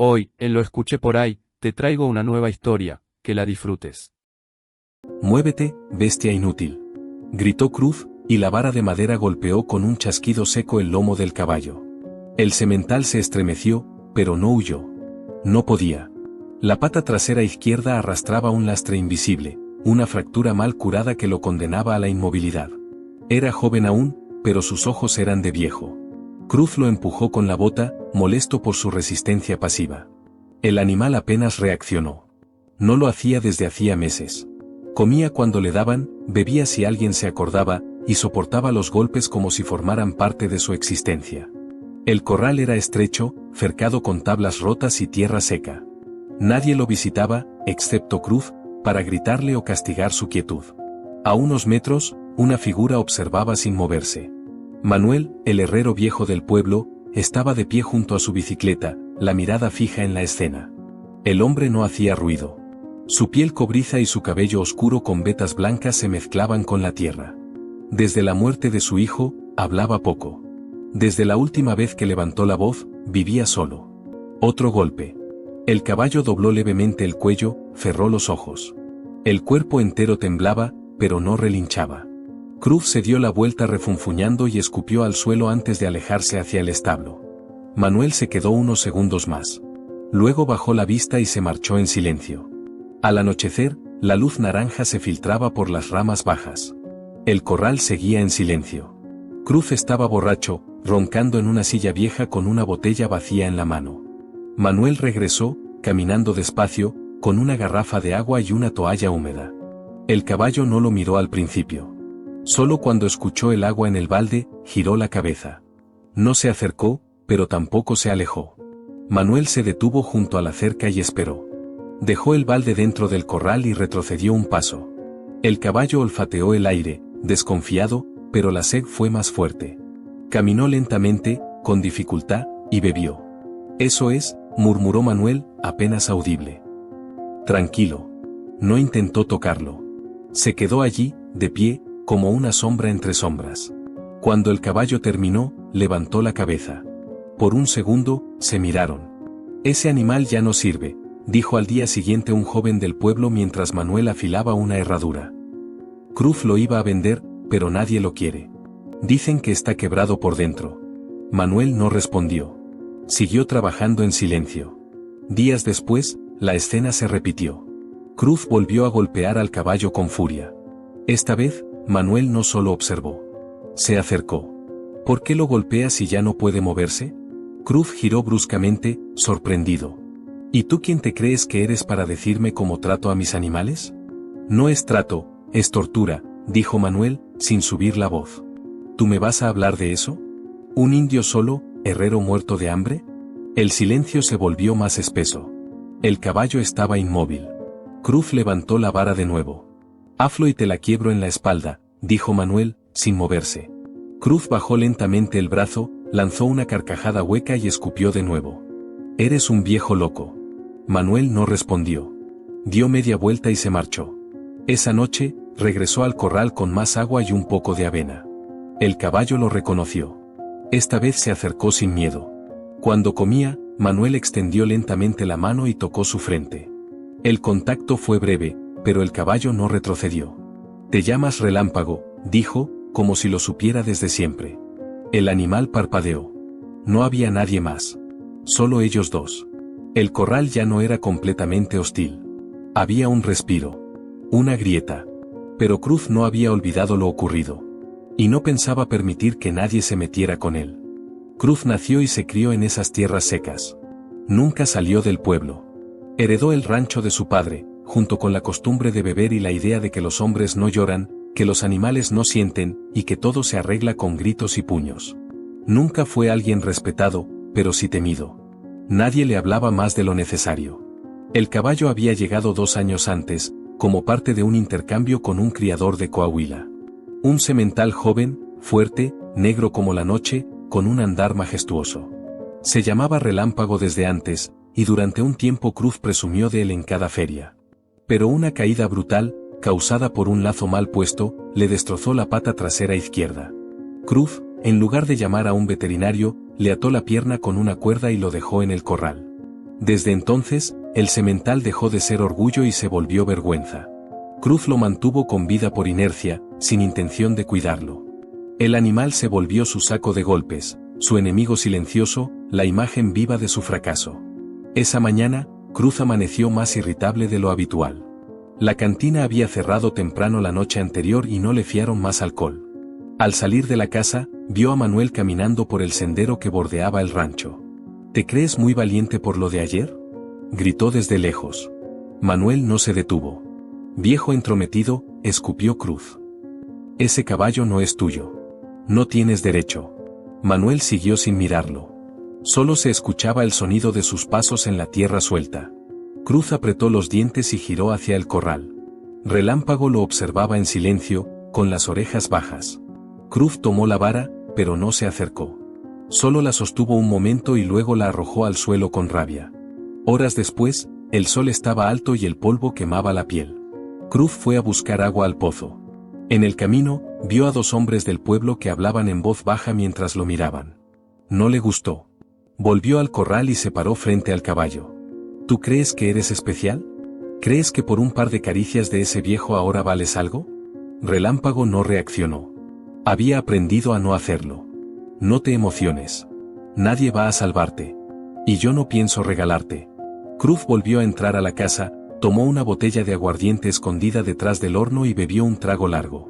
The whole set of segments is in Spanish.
Hoy, en Lo escuché por ahí, te traigo una nueva historia, que la disfrutes. Muévete, bestia inútil. Gritó Cruz, y la vara de madera golpeó con un chasquido seco el lomo del caballo. El semental se estremeció, pero no huyó. No podía. La pata trasera izquierda arrastraba un lastre invisible, una fractura mal curada que lo condenaba a la inmovilidad. Era joven aún, pero sus ojos eran de viejo. Cruz lo empujó con la bota, molesto por su resistencia pasiva. El animal apenas reaccionó. No lo hacía desde hacía meses. Comía cuando le daban, bebía si alguien se acordaba, y soportaba los golpes como si formaran parte de su existencia. El corral era estrecho, cercado con tablas rotas y tierra seca. Nadie lo visitaba, excepto Cruz, para gritarle o castigar su quietud. A unos metros, una figura observaba sin moverse. Manuel, el herrero viejo del pueblo, estaba de pie junto a su bicicleta, la mirada fija en la escena. El hombre no hacía ruido. Su piel cobriza y su cabello oscuro con vetas blancas se mezclaban con la tierra. Desde la muerte de su hijo, hablaba poco. Desde la última vez que levantó la voz, vivía solo. Otro golpe. El caballo dobló levemente el cuello, cerró los ojos. El cuerpo entero temblaba, pero no relinchaba. Cruz se dio la vuelta refunfuñando y escupió al suelo antes de alejarse hacia el establo. Manuel se quedó unos segundos más. Luego bajó la vista y se marchó en silencio. Al anochecer, la luz naranja se filtraba por las ramas bajas. El corral seguía en silencio. Cruz estaba borracho, roncando en una silla vieja con una botella vacía en la mano. Manuel regresó, caminando despacio, con una garrafa de agua y una toalla húmeda. El caballo no lo miró al principio. Solo cuando escuchó el agua en el balde, giró la cabeza. No se acercó, pero tampoco se alejó. Manuel se detuvo junto a la cerca y esperó. Dejó el balde dentro del corral y retrocedió un paso. El caballo olfateó el aire, desconfiado, pero la sed fue más fuerte. Caminó lentamente, con dificultad, y bebió. Eso es, murmuró Manuel, apenas audible. Tranquilo. No intentó tocarlo. Se quedó allí, de pie, como una sombra entre sombras. Cuando el caballo terminó, levantó la cabeza. Por un segundo, se miraron. Ese animal ya no sirve, dijo al día siguiente un joven del pueblo mientras Manuel afilaba una herradura. Cruz lo iba a vender, pero nadie lo quiere. Dicen que está quebrado por dentro. Manuel no respondió. Siguió trabajando en silencio. Días después, la escena se repitió. Cruz volvió a golpear al caballo con furia. Esta vez, Manuel no solo observó. Se acercó. ¿Por qué lo golpea si ya no puede moverse? Cruz giró bruscamente, sorprendido. ¿Y tú quién te crees que eres para decirme cómo trato a mis animales? No es trato, es tortura, dijo Manuel, sin subir la voz. ¿Tú me vas a hablar de eso? ¿Un indio solo, herrero muerto de hambre? El silencio se volvió más espeso. El caballo estaba inmóvil. Cruz levantó la vara de nuevo. Hazlo y te la quiebro en la espalda, dijo Manuel, sin moverse. Cruz bajó lentamente el brazo, lanzó una carcajada hueca y escupió de nuevo. Eres un viejo loco. Manuel no respondió. Dio media vuelta y se marchó. Esa noche, regresó al corral con más agua y un poco de avena. El caballo lo reconoció. Esta vez se acercó sin miedo. Cuando comía, Manuel extendió lentamente la mano y tocó su frente. El contacto fue breve, pero el caballo no retrocedió. Te llamas Relámpago, dijo, como si lo supiera desde siempre. El animal parpadeó. No había nadie más. Solo ellos dos. El corral ya no era completamente hostil. Había un respiro. Una grieta. Pero Cruz no había olvidado lo ocurrido. Y no pensaba permitir que nadie se metiera con él. Cruz nació y se crió en esas tierras secas. Nunca salió del pueblo. Heredó el rancho de su padre, junto con la costumbre de beber y la idea de que los hombres no lloran, que los animales no sienten, y que todo se arregla con gritos y puños. Nunca fue alguien respetado, pero sí temido. Nadie le hablaba más de lo necesario. El caballo había llegado 2 años antes, como parte de un intercambio con un criador de Coahuila. Un semental joven, fuerte, negro como la noche, con un andar majestuoso. Se llamaba Relámpago desde antes, y durante un tiempo Cruz presumió de él en cada feria. Pero una caída brutal, causada por un lazo mal puesto, le destrozó la pata trasera izquierda. Cruz, en lugar de llamar a un veterinario, le ató la pierna con una cuerda y lo dejó en el corral. Desde entonces, el semental dejó de ser orgullo y se volvió vergüenza. Cruz lo mantuvo con vida por inercia, sin intención de cuidarlo. El animal se volvió su saco de golpes, su enemigo silencioso, la imagen viva de su fracaso. Esa mañana, Cruz amaneció más irritable de lo habitual. La cantina había cerrado temprano la noche anterior y no le fiaron más alcohol. Al salir de la casa, vio a Manuel caminando por el sendero que bordeaba el rancho. ¿Te crees muy valiente por lo de ayer?, gritó desde lejos. Manuel no se detuvo. Viejo entrometido, escupió Cruz. Ese caballo no es tuyo. No tienes derecho. Manuel siguió sin mirarlo. Solo se escuchaba el sonido de sus pasos en la tierra suelta. Cruz apretó los dientes y giró hacia el corral. Relámpago lo observaba en silencio, con las orejas bajas. Cruz tomó la vara, pero no se acercó. Solo la sostuvo un momento y luego la arrojó al suelo con rabia. Horas después, el sol estaba alto y el polvo quemaba la piel. Cruz fue a buscar agua al pozo. En el camino, vio a 2 hombres del pueblo que hablaban en voz baja mientras lo miraban. No le gustó. Volvió al corral y se paró frente al caballo. ¿Tú crees que eres especial? ¿Crees que por un par de caricias de ese viejo ahora vales algo? Relámpago no reaccionó. Había aprendido a no hacerlo. No te emociones. Nadie va a salvarte. Y yo no pienso regalarte. Cruz volvió a entrar a la casa, tomó una botella de aguardiente escondida detrás del horno y bebió un trago largo.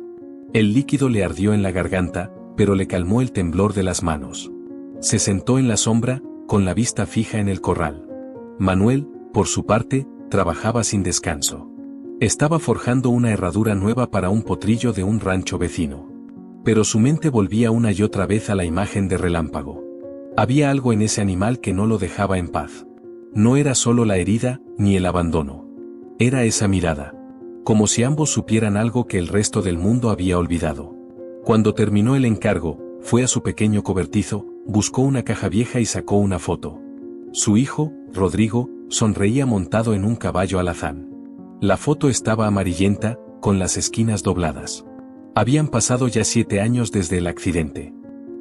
El líquido le ardió en la garganta, pero le calmó el temblor de las manos. Se sentó en la sombra, con la vista fija en el corral. Manuel, por su parte, trabajaba sin descanso. Estaba forjando una herradura nueva para un potrillo de un rancho vecino. Pero su mente volvía una y otra vez a la imagen de Relámpago. Había algo en ese animal que no lo dejaba en paz. No era solo la herida, ni el abandono. Era esa mirada. Como si ambos supieran algo que el resto del mundo había olvidado. Cuando terminó el encargo, fue a su pequeño cobertizo, buscó una caja vieja y sacó una foto. Su hijo, Rodrigo, sonreía montado en un caballo alazán. La foto estaba amarillenta, con las esquinas dobladas. Habían pasado ya 7 años desde el accidente.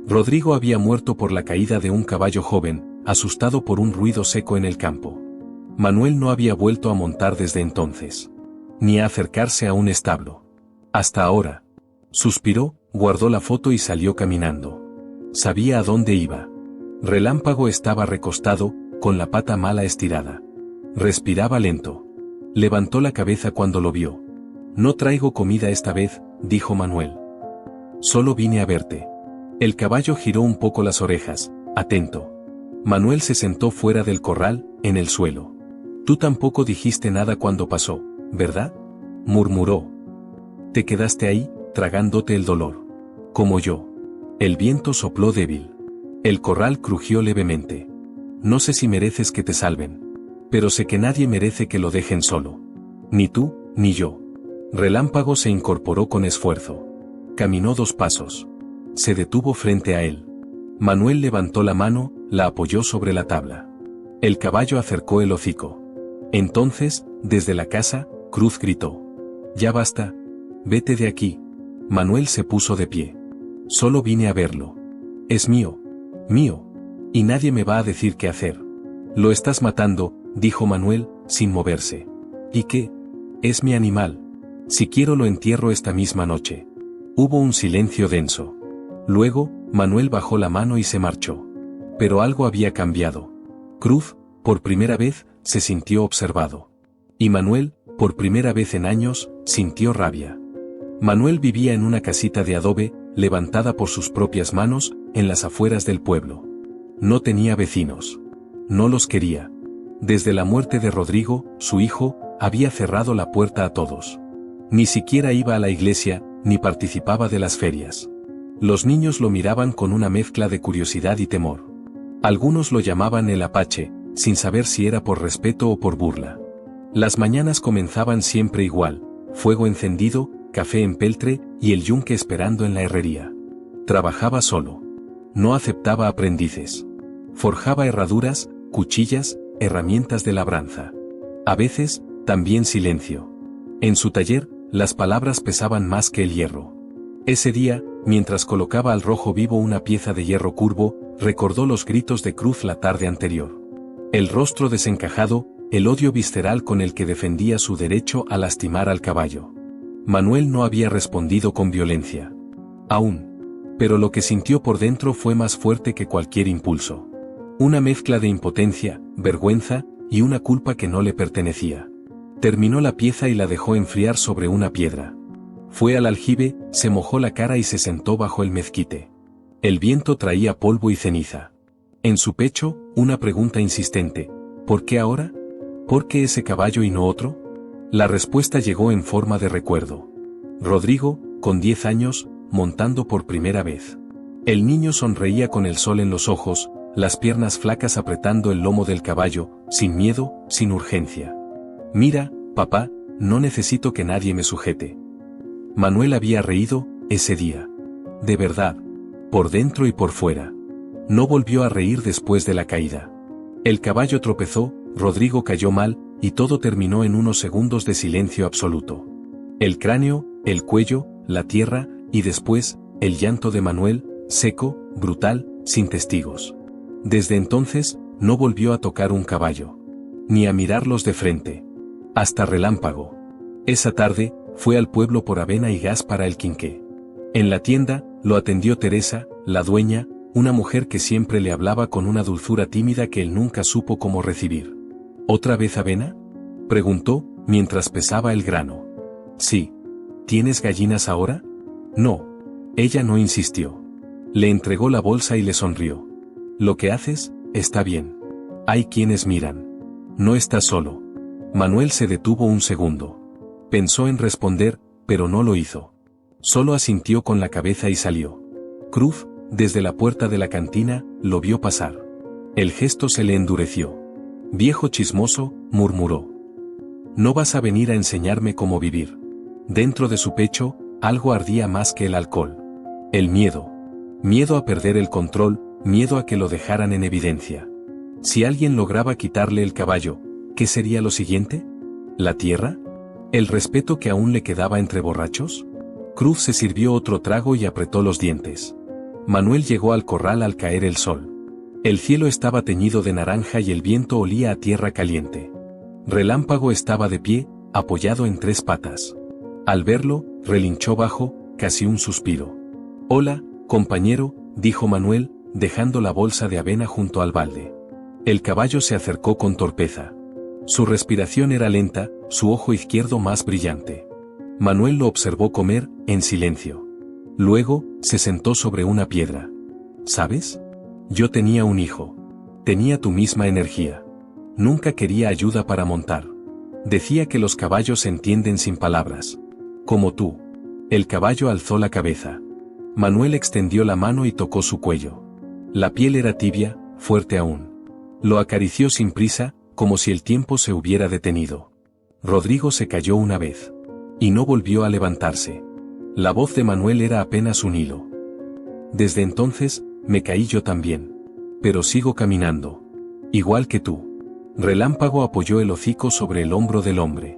Rodrigo había muerto por la caída de un caballo joven, asustado por un ruido seco en el campo. Manuel no había vuelto a montar desde entonces. Ni a acercarse a un establo. Hasta ahora. Suspiró, guardó la foto y salió caminando. Sabía a dónde iba. Relámpago estaba recostado, con la pata mala estirada. Respiraba lento. Levantó la cabeza cuando lo vio. No traigo comida esta vez, dijo Manuel. Solo vine a verte. El caballo giró un poco las orejas, atento. Manuel se sentó fuera del corral, en el suelo. Tú tampoco dijiste nada cuando pasó, ¿verdad?, murmuró. Te quedaste ahí, tragándote el dolor. Como yo. El viento sopló débil. El corral crujió levemente. No sé si mereces que te salven. Pero sé que nadie merece que lo dejen solo. Ni tú, ni yo. Relámpago se incorporó con esfuerzo. Caminó 2 pasos. Se detuvo frente a él. Manuel levantó la mano, la apoyó sobre la tabla. El caballo acercó el hocico. Entonces, desde la casa, Cruz gritó. Ya basta. Vete de aquí. Manuel se puso de pie. Solo vine a verlo. Es mío. Mío. Y nadie me va a decir qué hacer. Lo estás matando, dijo Manuel, sin moverse. ¿Y qué? Es mi animal. Si quiero lo entierro esta misma noche. Hubo un silencio denso. Luego, Manuel bajó la mano y se marchó. Pero algo había cambiado. Cruz, por primera vez, se sintió observado. Y Manuel, por primera vez en años, sintió rabia. Manuel vivía en una casita de adobe, levantada por sus propias manos, en las afueras del pueblo. No tenía vecinos. No los quería. Desde la muerte de Rodrigo, su hijo, había cerrado la puerta a todos. Ni siquiera iba a la iglesia, ni participaba de las ferias. Los niños lo miraban con una mezcla de curiosidad y temor. Algunos lo llamaban el Apache, sin saber si era por respeto o por burla. Las mañanas comenzaban siempre igual, fuego encendido, café en peltre, y el yunque esperando en la herrería. Trabajaba solo. No aceptaba aprendices. Forjaba herraduras, cuchillas, herramientas de labranza. A veces, también silencio. En su taller, las palabras pesaban más que el hierro. Ese día, mientras colocaba al rojo vivo una pieza de hierro curvo, recordó los gritos de Cruz la tarde anterior. El rostro desencajado, el odio visceral con el que defendía su derecho a lastimar al caballo. Manuel no había respondido con violencia. Aún. Pero lo que sintió por dentro fue más fuerte que cualquier impulso. Una mezcla de impotencia, vergüenza, y una culpa que no le pertenecía. Terminó la pieza y la dejó enfriar sobre una piedra. Fue al aljibe, se mojó la cara y se sentó bajo el mezquite. El viento traía polvo y ceniza. En su pecho, una pregunta insistente: ¿por qué ahora? ¿Por qué ese caballo y no otro? La respuesta llegó en forma de recuerdo. Rodrigo, con 10 años, montando por primera vez. El niño sonreía con el sol en los ojos, las piernas flacas apretando el lomo del caballo, sin miedo, sin urgencia. Mira, papá, no necesito que nadie me sujete. Manuel había reído, ese día. De verdad. Por dentro y por fuera. No volvió a reír después de la caída. El caballo tropezó, Rodrigo cayó mal, y todo terminó en unos segundos de silencio absoluto. El cráneo, el cuello, la tierra, y después, el llanto de Manuel, seco, brutal, sin testigos. Desde entonces, no volvió a tocar un caballo. Ni a mirarlos de frente. Hasta Relámpago. Esa tarde, fue al pueblo por avena y gas para el quinqué. En la tienda, lo atendió Teresa, la dueña, una mujer que siempre le hablaba con una dulzura tímida que él nunca supo cómo recibir. ¿Otra vez avena?, preguntó, mientras pesaba el grano. Sí. ¿Tienes gallinas ahora? No. Ella no insistió. Le entregó la bolsa y le sonrió. Lo que haces, está bien. Hay quienes miran. No estás solo. Manuel se detuvo un segundo. Pensó en responder, pero no lo hizo. Solo asintió con la cabeza y salió. Cruz, desde la puerta de la cantina, lo vio pasar. El gesto se le endureció. Viejo chismoso, murmuró. No vas a venir a enseñarme cómo vivir. Dentro de su pecho, algo ardía más que el alcohol. El miedo. Miedo a perder el control, miedo a que lo dejaran en evidencia. Si alguien lograba quitarle el caballo, ¿qué sería lo siguiente? ¿La tierra? ¿El respeto que aún le quedaba entre borrachos? Cruz se sirvió otro trago y apretó los dientes. Manuel llegó al corral al caer el sol. El cielo estaba teñido de naranja y el viento olía a tierra caliente. Relámpago estaba de pie, apoyado en 3 patas. Al verlo, relinchó bajo, casi un suspiro. Hola, compañero, dijo Manuel, dejando la bolsa de avena junto al balde. El caballo se acercó con torpeza. Su respiración era lenta, su ojo izquierdo más brillante. Manuel lo observó comer, en silencio. Luego, se sentó sobre una piedra. ¿Sabes? Yo tenía un hijo. Tenía tu misma energía. Nunca quería ayuda para montar. Decía que los caballos se entienden sin palabras. Como tú. El caballo alzó la cabeza. Manuel extendió la mano y tocó su cuello. La piel era tibia, fuerte aún. Lo acarició sin prisa, como si el tiempo se hubiera detenido. Rodrigo se cayó una vez. Y no volvió a levantarse. La voz de Manuel era apenas un hilo. Desde entonces, me caí yo también. Pero sigo caminando. Igual que tú. Relámpago apoyó el hocico sobre el hombro del hombre.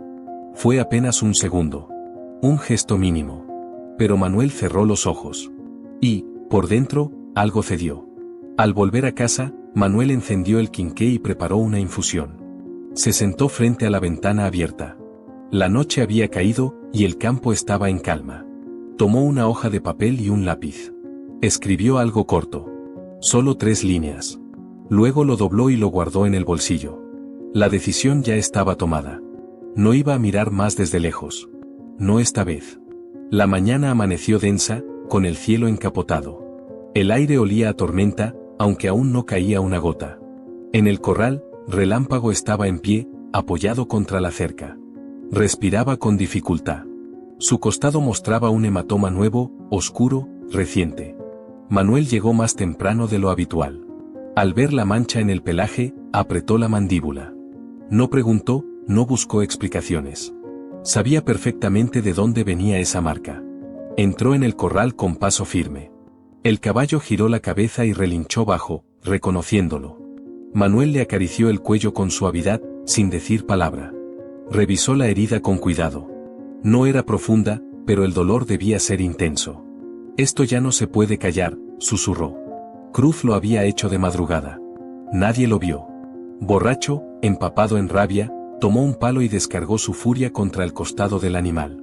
Fue apenas un segundo. Un gesto mínimo. Pero Manuel cerró los ojos. Y, por dentro, algo cedió. Al volver a casa, Manuel encendió el quinqué y preparó una infusión. Se sentó frente a la ventana abierta. La noche había caído, y el campo estaba en calma. Tomó una hoja de papel y un lápiz. Escribió algo corto. Solo 3 líneas. Luego lo dobló y lo guardó en el bolsillo. La decisión ya estaba tomada. No iba a mirar más desde lejos. No esta vez. La mañana amaneció densa, con el cielo encapotado. El aire olía a tormenta, aunque aún no caía una gota. En el corral, Relámpago estaba en pie, apoyado contra la cerca. Respiraba con dificultad. Su costado mostraba un hematoma nuevo, oscuro, reciente. Manuel llegó más temprano de lo habitual. Al ver la mancha en el pelaje, apretó la mandíbula. No preguntó, no buscó explicaciones. Sabía perfectamente de dónde venía esa marca. Entró en el corral con paso firme. El caballo giró la cabeza y relinchó bajo, reconociéndolo. Manuel le acarició el cuello con suavidad, sin decir palabra. Revisó la herida con cuidado. No era profunda, pero el dolor debía ser intenso. Esto ya no se puede callar, susurró. Cruz lo había hecho de madrugada. Nadie lo vio. Borracho, empapado en rabia, tomó un palo y descargó su furia contra el costado del animal.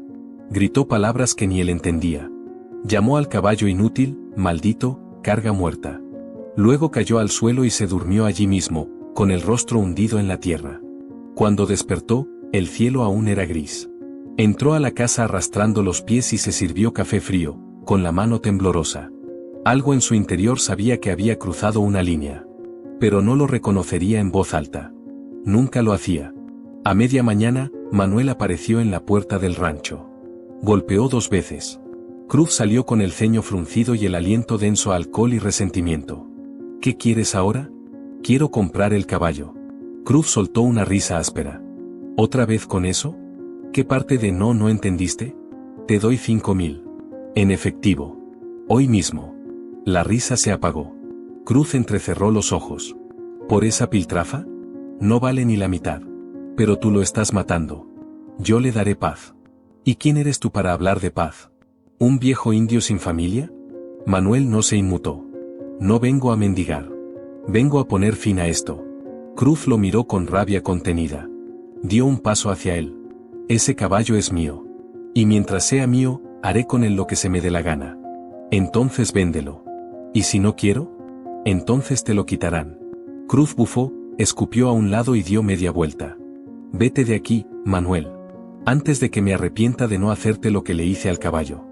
Gritó palabras que ni él entendía. Llamó al caballo inútil, maldito, carga muerta. Luego cayó al suelo y se durmió allí mismo, con el rostro hundido en la tierra. Cuando despertó, el cielo aún era gris. Entró a la casa arrastrando los pies y se sirvió café frío, con la mano temblorosa. Algo en su interior sabía que había cruzado una línea. Pero no lo reconocería en voz alta. Nunca lo hacía. A media mañana, Manuel apareció en la puerta del rancho. Golpeó 2 veces. Cruz salió con el ceño fruncido y el aliento denso a alcohol y resentimiento. ¿Qué quieres ahora? Quiero comprar el caballo. Cruz soltó una risa áspera. ¿Otra vez con eso? ¿Qué parte de no entendiste? Te doy 5.000. En efectivo. Hoy mismo. La risa se apagó. Cruz entrecerró los ojos. ¿Por esa piltrafa? No vale ni la mitad. Pero tú lo estás matando. Yo le daré paz. ¿Y quién eres tú para hablar de paz? ¿Un viejo indio sin familia? Manuel no se inmutó. No vengo a mendigar. Vengo a poner fin a esto. Cruz lo miró con rabia contenida. Dio un paso hacia él. Ese caballo es mío. Y mientras sea mío, haré con él lo que se me dé la gana. Entonces véndelo. ¿Y si no quiero? Entonces te lo quitarán. Cruz bufó, escupió a un lado y dio media vuelta. Vete de aquí, Manuel. Antes de que me arrepienta de no hacerte lo que le hice al caballo.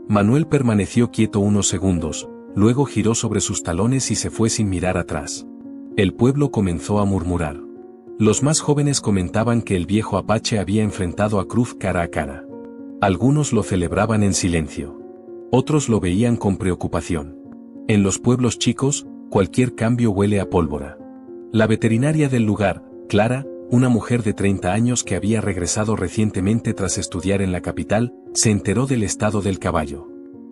Manuel permaneció quieto unos segundos, luego giró sobre sus talones y se fue sin mirar atrás. El pueblo comenzó a murmurar. Los más jóvenes comentaban que el viejo apache había enfrentado a Cruz cara a cara. Algunos lo celebraban en silencio. Otros lo veían con preocupación. En los pueblos chicos, cualquier cambio huele a pólvora. La veterinaria del lugar, Clara, una mujer de 30 años que había regresado recientemente tras estudiar en la capital, se enteró del estado del caballo.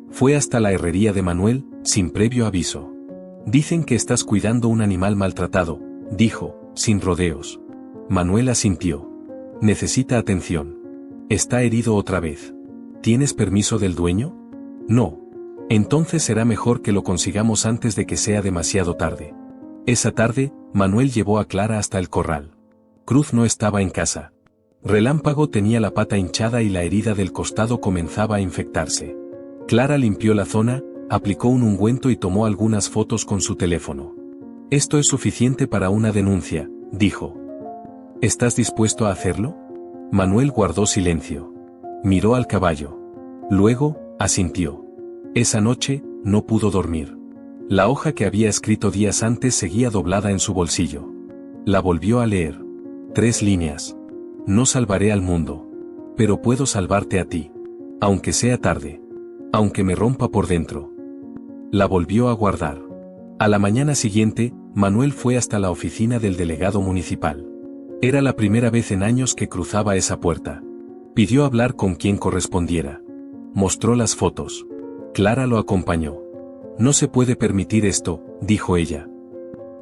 Fue hasta la herrería de Manuel, sin previo aviso. Dicen que estás cuidando un animal maltratado, dijo, sin rodeos. Manuel asintió. Necesita atención. ¿Está herido otra vez? ¿Tienes permiso del dueño? No. Entonces será mejor que lo consigamos antes de que sea demasiado tarde. Esa tarde, Manuel llevó a Clara hasta el corral. Cruz no estaba en casa. Relámpago tenía la pata hinchada y la herida del costado comenzaba a infectarse. Clara limpió la zona, aplicó un ungüento y tomó algunas fotos con su teléfono. Esto es suficiente para una denuncia, dijo. ¿Estás dispuesto a hacerlo? Manuel guardó silencio. Miró al caballo. Luego, asintió. Esa noche, no pudo dormir. La hoja que había escrito días antes seguía doblada en su bolsillo. La volvió a leer. 3 líneas. No salvaré al mundo. Pero puedo salvarte a ti. Aunque sea tarde. Aunque me rompa por dentro. La volvió a guardar. A la mañana siguiente, Manuel fue hasta la oficina del delegado municipal. Era la primera vez en años que cruzaba esa puerta. Pidió hablar con quien correspondiera. Mostró las fotos. Clara lo acompañó. No se puede permitir esto, dijo ella.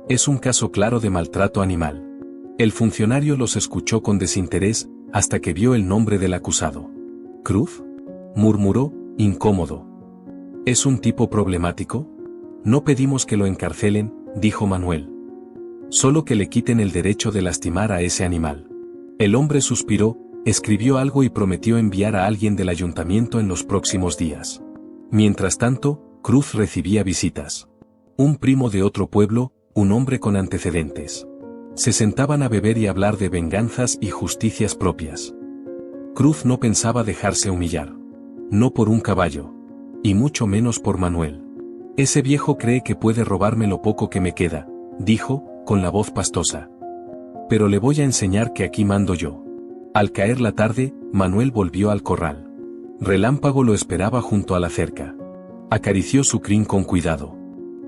Es un caso claro de maltrato animal. El funcionario los escuchó con desinterés, hasta que vio el nombre del acusado. ¿Cruz? Murmuró, incómodo. ¿Es un tipo problemático? No pedimos que lo encarcelen, dijo Manuel. Solo que le quiten el derecho de lastimar a ese animal. El hombre suspiró, escribió algo y prometió enviar a alguien del ayuntamiento en los próximos días. Mientras tanto, Cruz recibía visitas. Un primo de otro pueblo, un hombre con antecedentes. Se sentaban a beber y hablar de venganzas y justicias propias. Cruz no pensaba dejarse humillar. No por un caballo. Y mucho menos por Manuel. Ese viejo cree que puede robarme lo poco que me queda, dijo, con la voz pastosa. Pero le voy a enseñar que aquí mando yo. Al caer la tarde, Manuel volvió al corral. Relámpago lo esperaba junto a la cerca. Acarició su crin con cuidado.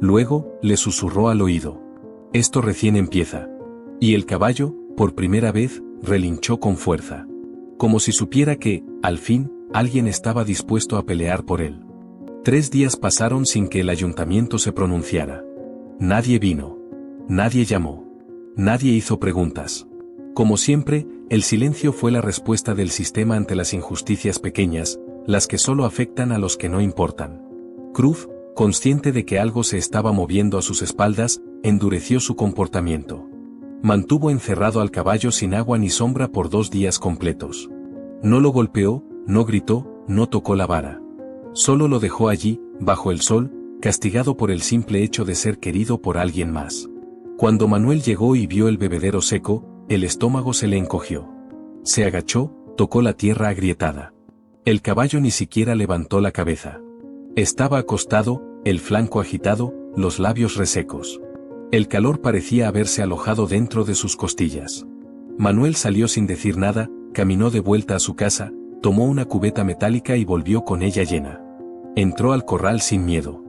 Luego, le susurró al oído. Esto recién empieza. Y el caballo, por primera vez, relinchó con fuerza. Como si supiera que, al fin, alguien estaba dispuesto a pelear por él. 3 días pasaron sin que el ayuntamiento se pronunciara. Nadie vino. Nadie llamó. Nadie hizo preguntas. Como siempre, el silencio fue la respuesta del sistema ante las injusticias pequeñas, las que solo afectan a los que no importan. Cruz, consciente de que algo se estaba moviendo a sus espaldas, endureció su comportamiento. Mantuvo encerrado al caballo sin agua ni sombra por 2 días completos. No lo golpeó, no gritó, no tocó la vara. Solo lo dejó allí, bajo el sol, castigado por el simple hecho de ser querido por alguien más. Cuando Manuel llegó y vio el bebedero seco, el estómago se le encogió. Se agachó, tocó la tierra agrietada. El caballo ni siquiera levantó la cabeza. Estaba acostado, el flanco agitado, los labios resecos. El calor parecía haberse alojado dentro de sus costillas. Manuel salió sin decir nada, caminó de vuelta a su casa, tomó una cubeta metálica y volvió con ella llena. Entró al corral sin miedo.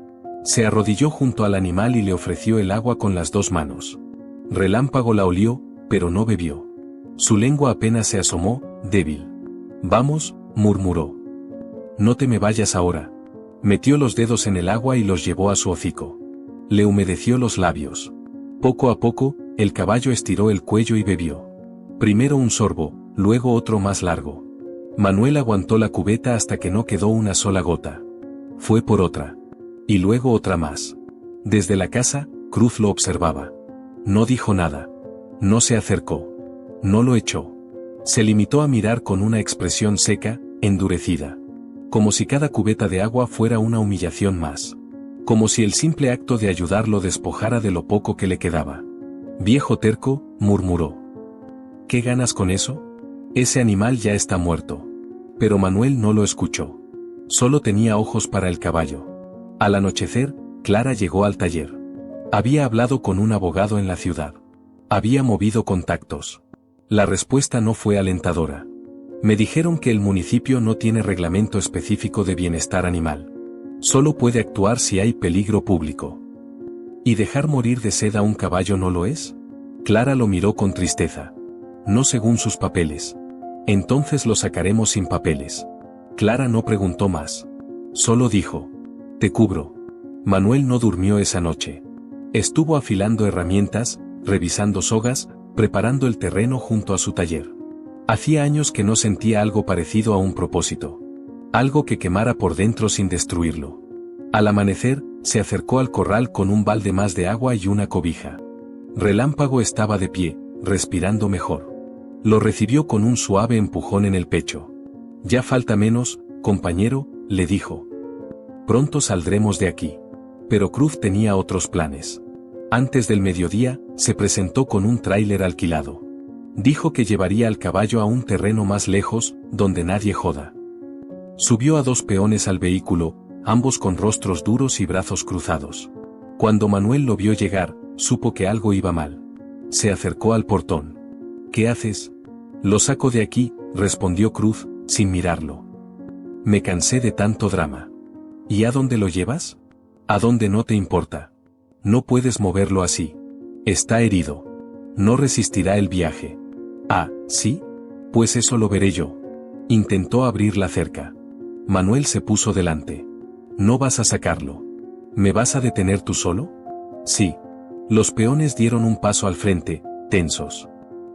Se arrodilló junto al animal y le ofreció el agua con las 2 manos. Relámpago la olió, pero no bebió. Su lengua apenas se asomó, débil. «Vamos», murmuró. «No te me vayas ahora». Metió los dedos en el agua y los llevó a su hocico. Le humedeció los labios. Poco a poco, el caballo estiró el cuello y bebió. Primero un sorbo, luego otro más largo. Manuel aguantó la cubeta hasta que no quedó una sola gota. Fue por otra. Y luego otra más. Desde la casa, Cruz lo observaba. No dijo nada. No se acercó. No lo echó. Se limitó a mirar con una expresión seca, endurecida. Como si cada cubeta de agua fuera una humillación más. Como si el simple acto de ayudar lo despojara de lo poco que le quedaba. «Viejo terco», murmuró. «¿Qué ganas con eso? Ese animal ya está muerto». Pero Manuel no lo escuchó. Solo tenía ojos para el caballo. Al anochecer, Clara llegó al taller. Había hablado con un abogado en la ciudad. Había movido contactos. La respuesta no fue alentadora. Me dijeron que el municipio no tiene reglamento específico de bienestar animal. Solo puede actuar si hay peligro público. ¿Y dejar morir de sed a un caballo no lo es? Clara lo miró con tristeza. No según sus papeles. Entonces lo sacaremos sin papeles. Clara no preguntó más. Solo dijo: «Te cubro». Manuel no durmió esa noche. Estuvo afilando herramientas, revisando sogas, preparando el terreno junto a su taller. Hacía años que no sentía algo parecido a un propósito. Algo que quemara por dentro sin destruirlo. Al amanecer, se acercó al corral con un balde más de agua y una cobija. Relámpago estaba de pie, respirando mejor. Lo recibió con un suave empujón en el pecho. «Ya falta menos, compañero», le dijo. «Pronto saldremos de aquí». Pero Cruz tenía otros planes. Antes del mediodía, se presentó con un tráiler alquilado. Dijo que llevaría al caballo a un terreno más lejos, donde nadie joda. Subió a 2 peones al vehículo, ambos con rostros duros y brazos cruzados. Cuando Manuel lo vio llegar, supo que algo iba mal. Se acercó al portón. «¿Qué haces?» «Lo saco de aquí», respondió Cruz, sin mirarlo. «Me cansé de tanto drama». «¿Y a dónde lo llevas?» «A donde no te importa. No puedes moverlo así. Está herido. No resistirá el viaje». «Ah, ¿sí? Pues eso lo veré yo». Intentó abrir la cerca. Manuel se puso delante. «No vas a sacarlo. ¿Me vas a detener tú solo?» «Sí». Los peones dieron un paso al frente, tensos.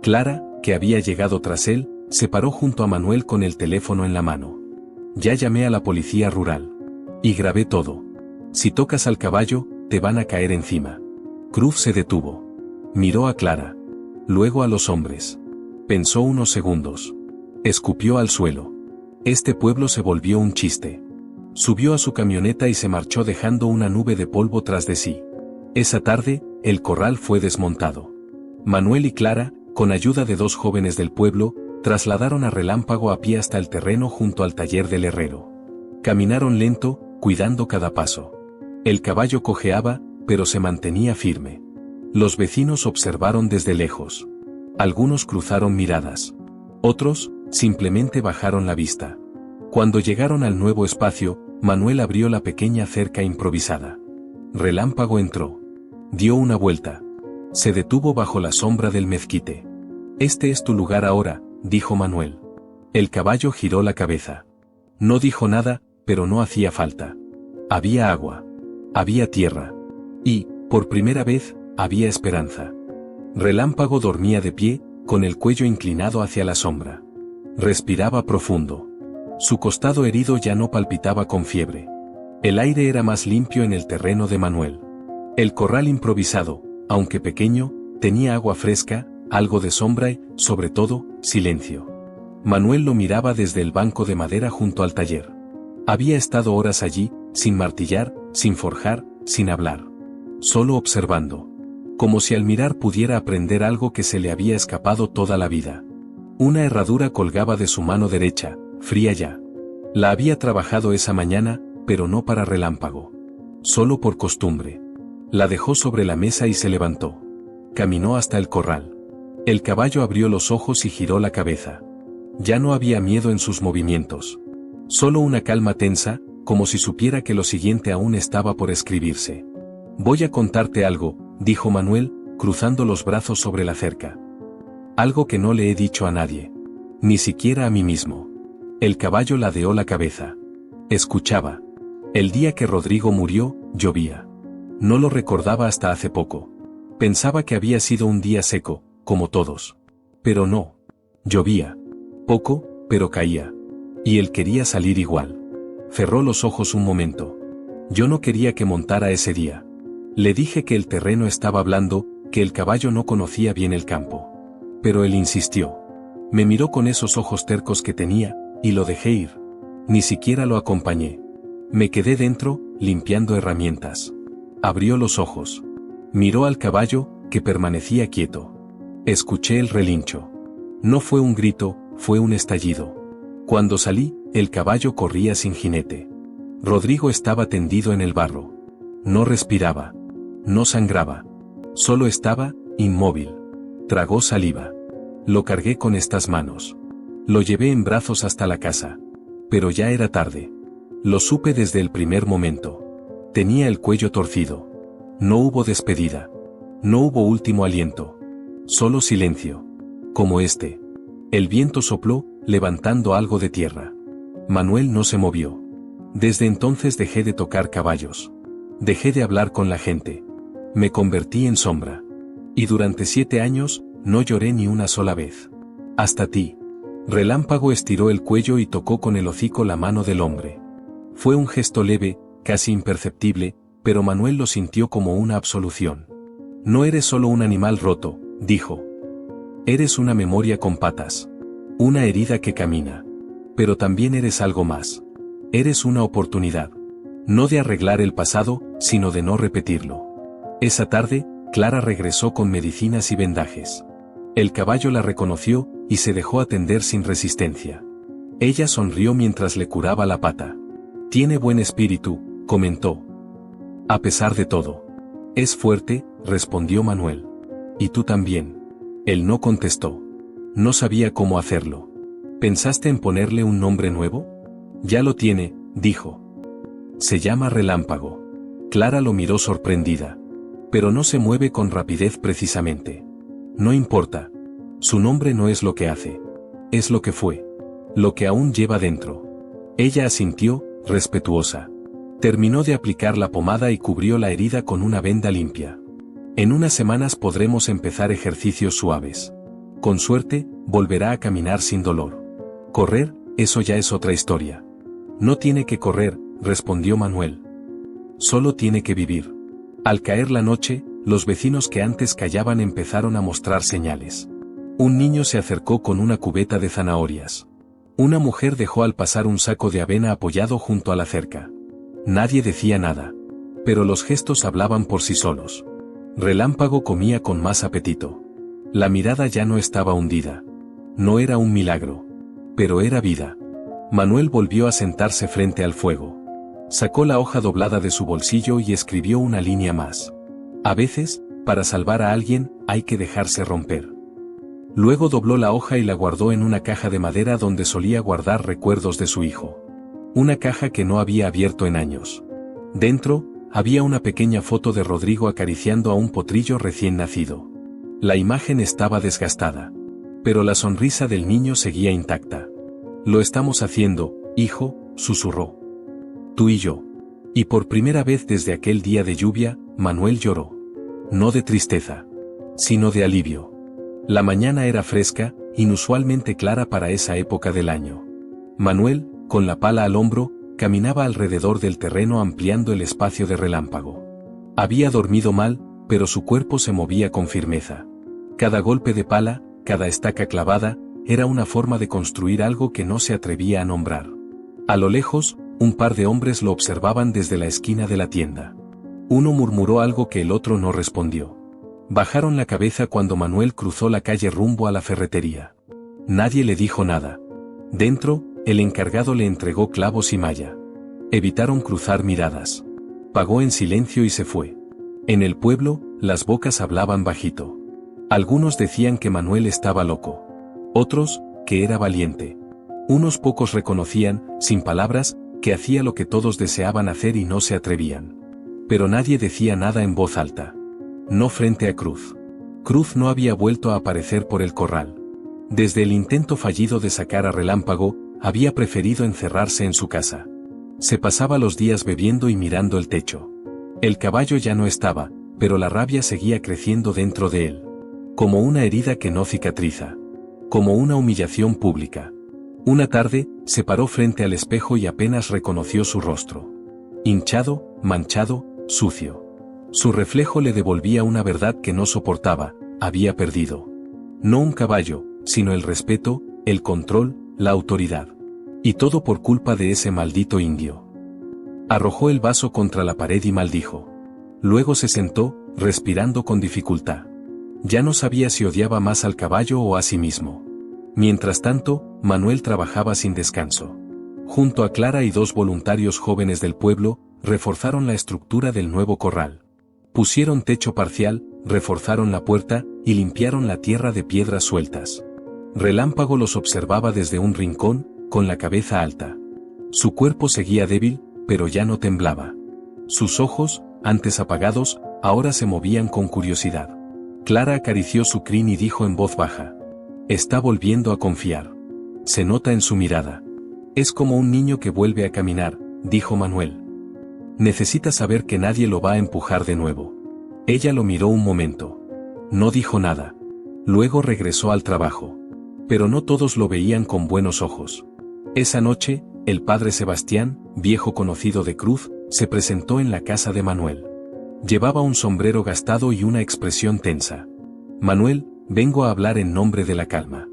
Clara, que había llegado tras él, se paró junto a Manuel con el teléfono en la mano. «Ya llamé a la policía rural. Y grabé todo. Si tocas al caballo, te van a caer encima». Cruz se detuvo. Miró a Clara. Luego a los hombres. Pensó unos segundos. Escupió al suelo. Este pueblo se volvió un chiste. Subió a su camioneta y se marchó dejando una nube de polvo tras de sí. Esa tarde, el corral fue desmontado. Manuel y Clara, con ayuda de 2 jóvenes del pueblo, trasladaron a Relámpago a pie hasta el terreno junto al taller del herrero. Caminaron lento, cuidando cada paso. El caballo cojeaba, pero se mantenía firme. Los vecinos observaron desde lejos. Algunos cruzaron miradas. Otros, simplemente bajaron la vista. Cuando llegaron al nuevo espacio, Manuel abrió la pequeña cerca improvisada. Relámpago entró. Dio una vuelta. Se detuvo bajo la sombra del mezquite. «Este es tu lugar ahora», dijo Manuel. El caballo giró la cabeza. No dijo nada, pero no hacía falta. Había agua. Había tierra. Y, por primera vez, había esperanza. Relámpago dormía de pie, con el cuello inclinado hacia la sombra. Respiraba profundo. Su costado herido ya no palpitaba con fiebre. El aire era más limpio en el terreno de Manuel. El corral improvisado, aunque pequeño, Tenía agua fresca, algo de sombra y, sobre todo, silencio. Manuel lo miraba desde el banco de madera junto al taller. Había estado horas allí, sin martillar, sin forjar, sin hablar. Solo observando. Como si al mirar pudiera aprender algo que se le había escapado toda la vida. Una herradura colgaba de su mano derecha, fría ya. La había trabajado esa mañana, pero no para Relámpago. Solo por costumbre. La dejó sobre la mesa y se levantó. Caminó hasta el corral. El caballo abrió los ojos y giró la cabeza. Ya no había miedo en sus movimientos. Solo una calma tensa, como si supiera que lo siguiente aún estaba por escribirse. Voy a contarte algo, dijo Manuel, cruzando los brazos sobre la cerca. Algo que no le he dicho a nadie. Ni siquiera a mí mismo. El caballo ladeó la cabeza. Escuchaba. El día que Rodrigo murió, llovía. No lo recordaba hasta hace poco. Pensaba que había sido un día seco, como todos. Pero no. Llovía. Poco, pero caía. Y él quería salir igual. Cerró los ojos un momento. Yo no quería que montara ese día. Le dije que el terreno estaba blando, que el caballo no conocía bien el campo. Pero él insistió. Me miró con esos ojos tercos que tenía, y lo dejé ir. Ni siquiera lo acompañé. Me quedé dentro, limpiando herramientas. Abrió los ojos. Miró al caballo, que permanecía quieto. Escuché el relincho. No fue un grito, fue un estallido. Cuando salí, el caballo corría sin jinete. Rodrigo estaba tendido en el barro. No respiraba. No sangraba. Solo estaba, inmóvil. Tragó saliva. Lo cargué con estas manos. Lo llevé en brazos hasta la casa. Pero ya era tarde. Lo supe desde el primer momento. Tenía el cuello torcido. No hubo despedida. No hubo último aliento. Solo silencio. Como este. El viento sopló, levantando algo de tierra. Manuel no se movió. Desde entonces dejé de tocar caballos. Dejé de hablar con la gente. Me convertí en sombra. Y durante 7 años, no lloré ni una sola vez. Hasta ti. Relámpago estiró el cuello y tocó con el hocico la mano del hombre. Fue un gesto leve, casi imperceptible, pero Manuel lo sintió como una absolución. No eres solo un animal roto, dijo. Eres una memoria con patas. Una herida que camina. Pero también eres algo más. Eres una oportunidad. No de arreglar el pasado, sino de no repetirlo. Esa tarde, Clara regresó con medicinas y vendajes. El caballo la reconoció, y se dejó atender sin resistencia. Ella sonrió mientras le curaba la pata. Tiene buen espíritu, comentó. A pesar de todo. Es fuerte, respondió Manuel. Y tú también. Él no contestó. No sabía cómo hacerlo. ¿Pensaste en ponerle un nombre nuevo? Ya lo tiene, dijo. Se llama Relámpago. Clara lo miró sorprendida. Pero no se mueve con rapidez precisamente. No importa. Su nombre no es lo que hace. Es lo que fue. Lo que aún lleva dentro. Ella asintió, respetuosa. Terminó de aplicar la pomada y cubrió la herida con una venda limpia. En unas semanas podremos empezar ejercicios suaves. Con suerte, volverá a caminar sin dolor. Correr, eso ya es otra historia. No tiene que correr, respondió Manuel. Solo tiene que vivir. Al caer la noche, los vecinos que antes callaban empezaron a mostrar señales. Un niño se acercó con una cubeta de zanahorias. Una mujer dejó al pasar un saco de avena apoyado junto a la cerca. Nadie decía nada. Pero los gestos hablaban por sí solos. Relámpago comía con más apetito. La mirada ya no estaba hundida. No era un milagro. Pero era vida. Manuel volvió a sentarse frente al fuego. Sacó la hoja doblada de su bolsillo y escribió una línea más. A veces, para salvar a alguien, hay que dejarse romper. Luego dobló la hoja y la guardó en una caja de madera donde solía guardar recuerdos de su hijo. Una caja que no había abierto en años. Dentro, había una pequeña foto de Rodrigo acariciando a un potrillo recién nacido. La imagen estaba desgastada. Pero la sonrisa del niño seguía intacta. Lo estamos haciendo, hijo, susurró. Tú y yo. Y por primera vez desde aquel día de lluvia, Manuel lloró. No de tristeza, sino de alivio. La mañana era fresca, inusualmente clara para esa época del año. Manuel, con la pala al hombro, caminaba alrededor del terreno ampliando el espacio de Relámpago. Había dormido mal, pero su cuerpo se movía con firmeza. Cada golpe de pala, cada estaca clavada, era una forma de construir algo que no se atrevía a nombrar. A lo lejos, un par de hombres lo observaban desde la esquina de la tienda. Uno murmuró algo que el otro no respondió. Bajaron la cabeza cuando Manuel cruzó la calle rumbo a la ferretería. Nadie le dijo nada. Dentro, el encargado le entregó clavos y malla. Evitaron cruzar miradas. Pagó en silencio y se fue. En el pueblo, las bocas hablaban bajito. Algunos decían que Manuel estaba loco. Otros, que era valiente. Unos pocos reconocían, sin palabras, que hacía lo que todos deseaban hacer y no se atrevían. Pero nadie decía nada en voz alta. No frente a Cruz. Cruz no había vuelto a aparecer por el corral. Desde el intento fallido de sacar a Relámpago, había preferido encerrarse en su casa. Se pasaba los días bebiendo y mirando el techo. El caballo ya no estaba, pero la rabia seguía creciendo dentro de él. Como una herida que no cicatriza. Como una humillación pública. Una tarde, se paró frente al espejo y apenas reconoció su rostro. Hinchado, manchado, sucio. Su reflejo le devolvía una verdad que no soportaba: había perdido. No un caballo, sino el respeto, el control, la autoridad. Y todo por culpa de ese maldito indio. Arrojó el vaso contra la pared y maldijo. Luego se sentó, respirando con dificultad. Ya no sabía si odiaba más al caballo o a sí mismo. Mientras tanto, Manuel trabajaba sin descanso. Junto a Clara y dos voluntarios jóvenes del pueblo, reforzaron la estructura del nuevo corral. Pusieron techo parcial, reforzaron la puerta, y limpiaron la tierra de piedras sueltas. Relámpago los observaba desde un rincón, con la cabeza alta. Su cuerpo seguía débil, pero ya no temblaba. Sus ojos, antes apagados, ahora se movían con curiosidad. Clara acarició su crin y dijo en voz baja: «Está volviendo a confiar. Se nota en su mirada. Es como un niño que vuelve a caminar», dijo Manuel. «Necesita saber que nadie lo va a empujar de nuevo». Ella lo miró un momento. No dijo nada. Luego regresó al trabajo. Pero no todos lo veían con buenos ojos. Esa noche, el padre Sebastián, viejo conocido de Cruz, se presentó en la casa de Manuel. Llevaba un sombrero gastado y una expresión tensa. «Manuel, vengo a hablar en nombre de la calma».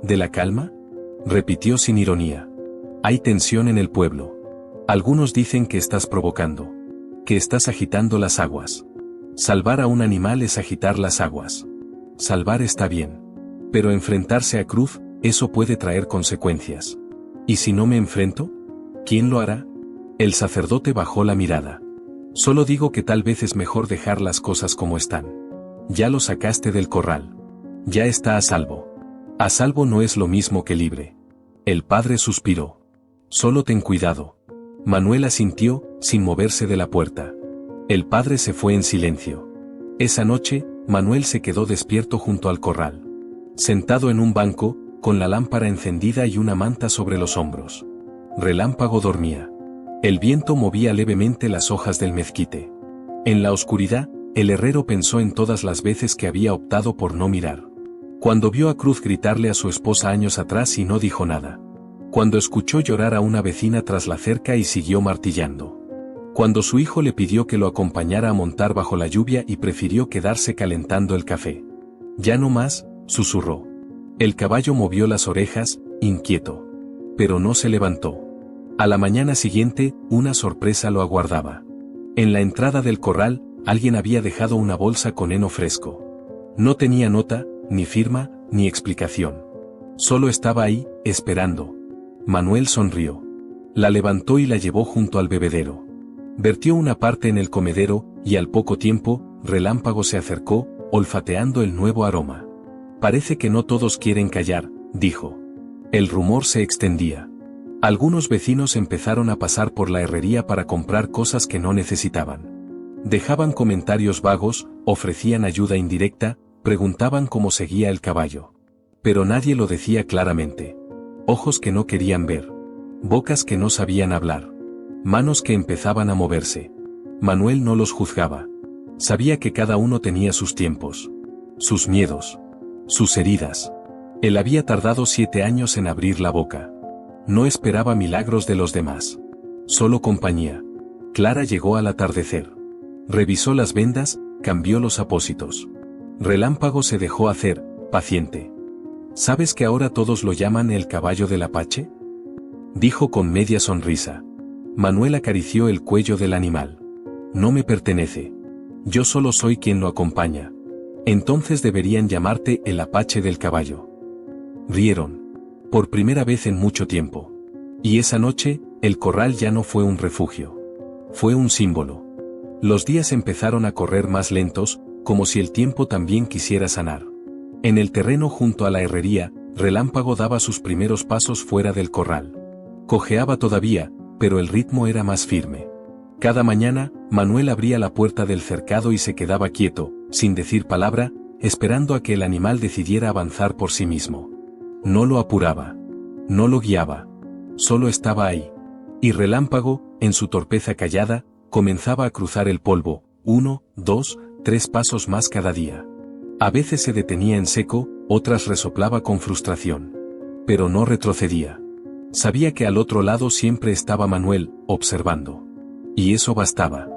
«¿De la calma?», repitió sin ironía. «Hay tensión en el pueblo. Algunos dicen que estás provocando. Que estás agitando las aguas. Salvar a un animal es agitar las aguas. Salvar está bien. Pero enfrentarse a Cruz, eso puede traer consecuencias. ¿Y si no me enfrento? ¿Quién lo hará?». El sacerdote bajó la mirada. «Solo digo que tal vez es mejor dejar las cosas como están. Ya lo sacaste del corral. Ya está a salvo. A salvo no es lo mismo que libre». El padre suspiró. «Solo ten cuidado». Manuel asintió, sin moverse de la puerta. El padre se fue en silencio. Esa noche, Manuel se quedó despierto junto al corral. Sentado en un banco, con la lámpara encendida y una manta sobre los hombros. Relámpago dormía. El viento movía levemente las hojas del mezquite. En la oscuridad, el herrero pensó en todas las veces que había optado por no mirar. Cuando vio a Cruz gritarle a su esposa años atrás y no dijo nada. Cuando escuchó llorar a una vecina tras la cerca y siguió martillando. Cuando su hijo le pidió que lo acompañara a montar bajo la lluvia y prefirió quedarse calentando el café. «Ya no más», susurró. El caballo movió las orejas, inquieto. Pero no se levantó. A la mañana siguiente, una sorpresa lo aguardaba. En la entrada del corral, alguien había dejado una bolsa con heno fresco. No tenía nota, ni firma, ni explicación. Solo estaba ahí, esperando. Manuel sonrió. La levantó y la llevó junto al bebedero. Vertió una parte en el comedero, y al poco tiempo, Relámpago se acercó, olfateando el nuevo aroma. «Parece que no todos quieren callar», dijo. El rumor se extendía. Algunos vecinos empezaron a pasar por la herrería para comprar cosas que no necesitaban. Dejaban comentarios vagos, ofrecían ayuda indirecta, preguntaban cómo seguía el caballo. Pero nadie lo decía claramente. Ojos que no querían ver. Bocas que no sabían hablar. Manos que empezaban a moverse. Manuel no los juzgaba. Sabía que cada uno tenía sus tiempos. Sus miedos. Sus heridas. Él había tardado 7 años en abrir la boca. No esperaba milagros de los demás. Solo compañía. Clara llegó al atardecer. Revisó las vendas, cambió los apósitos. Relámpago se dejó hacer, paciente. ¿Sabes que ahora todos lo llaman el caballo del Apache? Dijo con media sonrisa. Manuel acarició el cuello del animal. No me pertenece. Yo solo soy quien lo acompaña. Entonces deberían llamarte el Apache del caballo. Rieron. Por primera vez en mucho tiempo. Y esa noche, el corral ya no fue un refugio. Fue un símbolo. Los días empezaron a correr más lentos, como si el tiempo también quisiera sanar. En el terreno junto a la herrería, Relámpago daba sus primeros pasos fuera del corral. Cojeaba todavía, pero el ritmo era más firme. Cada mañana, Manuel abría la puerta del cercado y se quedaba quieto, sin decir palabra, esperando a que el animal decidiera avanzar por sí mismo. No lo apuraba. No lo guiaba. Solo estaba ahí. Y Relámpago, en su torpeza callada, comenzaba a cruzar el polvo, 1, 2, 3 pasos más cada día. A veces se detenía en seco, otras resoplaba con frustración. Pero no retrocedía. Sabía que al otro lado siempre estaba Manuel, observando. Y eso bastaba.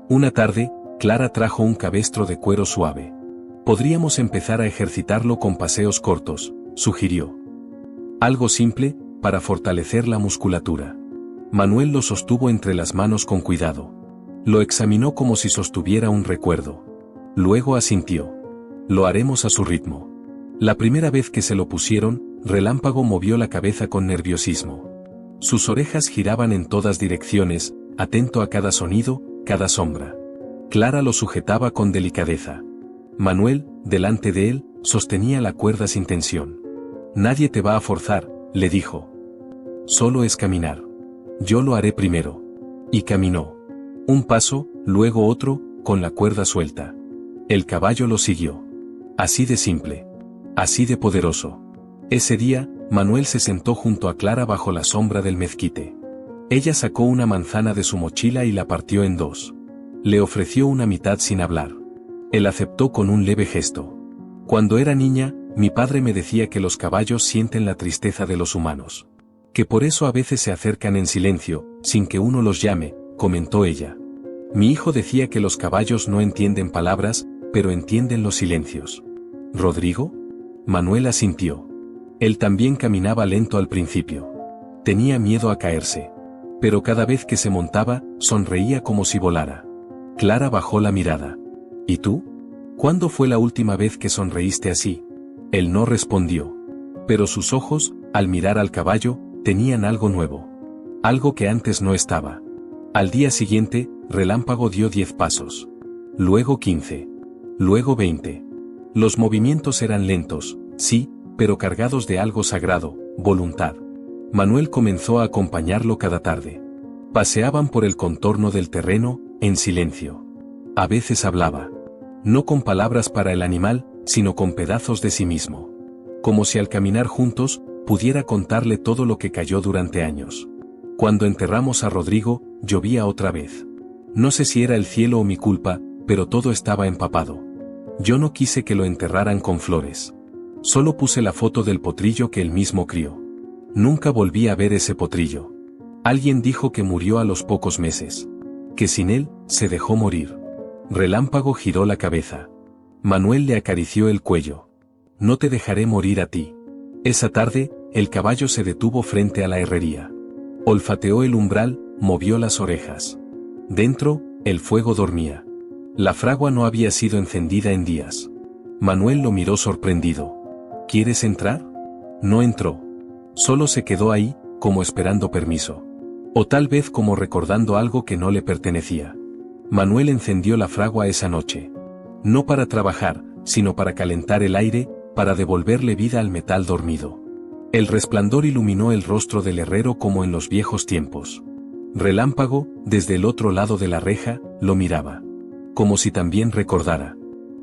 Una tarde, Clara trajo un cabestro de cuero suave. Podríamos empezar a ejercitarlo con paseos cortos, sugirió. Algo simple, para fortalecer la musculatura. Manuel lo sostuvo entre las manos con cuidado. Lo examinó como si sostuviera un recuerdo. Luego asintió. Lo haremos a su ritmo. La primera vez que se lo pusieron, Relámpago movió la cabeza con nerviosismo. Sus orejas giraban en todas direcciones, atento a cada sonido, cada sombra. Clara lo sujetaba con delicadeza. Manuel, delante de él, sostenía la cuerda sin tensión. Nadie te va a forzar, le dijo. Solo es caminar. Yo lo haré primero. Y caminó. Un paso, luego otro, con la cuerda suelta. El caballo lo siguió. Así de simple. Así de poderoso. Ese día, Manuel se sentó junto a Clara bajo la sombra del mezquite. Ella sacó una manzana de su mochila y la partió en dos. Le ofreció una mitad sin hablar. Él aceptó con un leve gesto. Cuando era niña, mi padre me decía que los caballos sienten la tristeza de los humanos. Que por eso a veces se acercan en silencio, sin que uno los llame, comentó ella. Mi hijo decía que los caballos no entienden palabras, pero entienden los silencios. ¿Rodrigo? Manuel asintió. Él también caminaba lento al principio. Tenía miedo a caerse. Pero cada vez que se montaba, sonreía como si volara. Clara bajó la mirada. ¿Y tú? ¿Cuándo fue la última vez que sonreíste así? Él no respondió. Pero sus ojos, al mirar al caballo, tenían algo nuevo. Algo que antes no estaba. Al día siguiente, Relámpago dio 10 pasos. Luego 15. Luego 20. Los movimientos eran lentos, sí, pero cargados de algo sagrado, voluntad. Manuel comenzó a acompañarlo cada tarde. Paseaban por el contorno del terreno, en silencio. A veces hablaba. No con palabras para el animal, sino con pedazos de sí mismo. Como si al caminar juntos, pudiera contarle todo lo que cayó durante años. Cuando enterramos a Rodrigo, llovía otra vez. No sé si era el cielo o mi culpa, pero todo estaba empapado. Yo no quise que lo enterraran con flores. Solo puse la foto del potrillo que él mismo crió. Nunca volví a ver ese potrillo. Alguien dijo que murió a los pocos meses. Que sin él, se dejó morir. Relámpago giró la cabeza. Manuel le acarició el cuello. No te dejaré morir a ti. Esa tarde, el caballo se detuvo frente a la herrería. Olfateó el umbral, movió las orejas. Dentro, el fuego dormía. La fragua no había sido encendida en días. Manuel lo miró sorprendido. ¿Quieres entrar? No entró. Solo se quedó ahí, como esperando permiso. O tal vez como recordando algo que no le pertenecía. Manuel encendió la fragua esa noche. No para trabajar, sino para calentar el aire, para devolverle vida al metal dormido. El resplandor iluminó el rostro del herrero como en los viejos tiempos. Relámpago, desde el otro lado de la reja, lo miraba. Como si también recordara.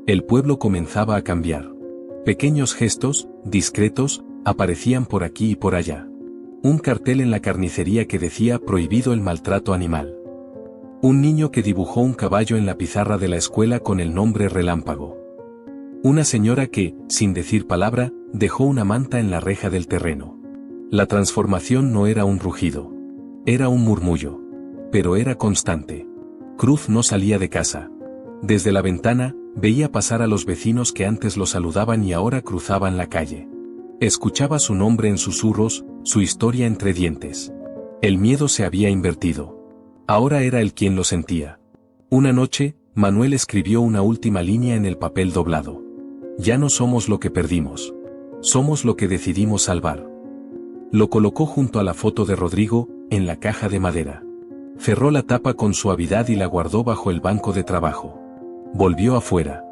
El pueblo comenzaba a cambiar. Pequeños gestos, discretos, aparecían por aquí y por allá. Un cartel en la carnicería que decía prohibido el maltrato animal. Un niño que dibujó un caballo en la pizarra de la escuela con el nombre Relámpago. Una señora que, sin decir palabra, dejó una manta en la reja del terreno. La transformación no era un rugido. Era un murmullo. Pero era constante. Cruz no salía de casa. Desde la ventana, Veía pasar a los vecinos que antes lo saludaban y ahora cruzaban la calle. Escuchaba su nombre en susurros, su historia entre dientes. El miedo se había invertido. Ahora era él quien lo sentía. Una noche, Manuel escribió una última línea en el papel doblado. Ya no somos lo que perdimos. Somos lo que decidimos salvar. Lo colocó junto a la foto de Rodrigo, en la caja de madera. Cerró la tapa con suavidad y la guardó bajo el banco de trabajo. Volvió afuera.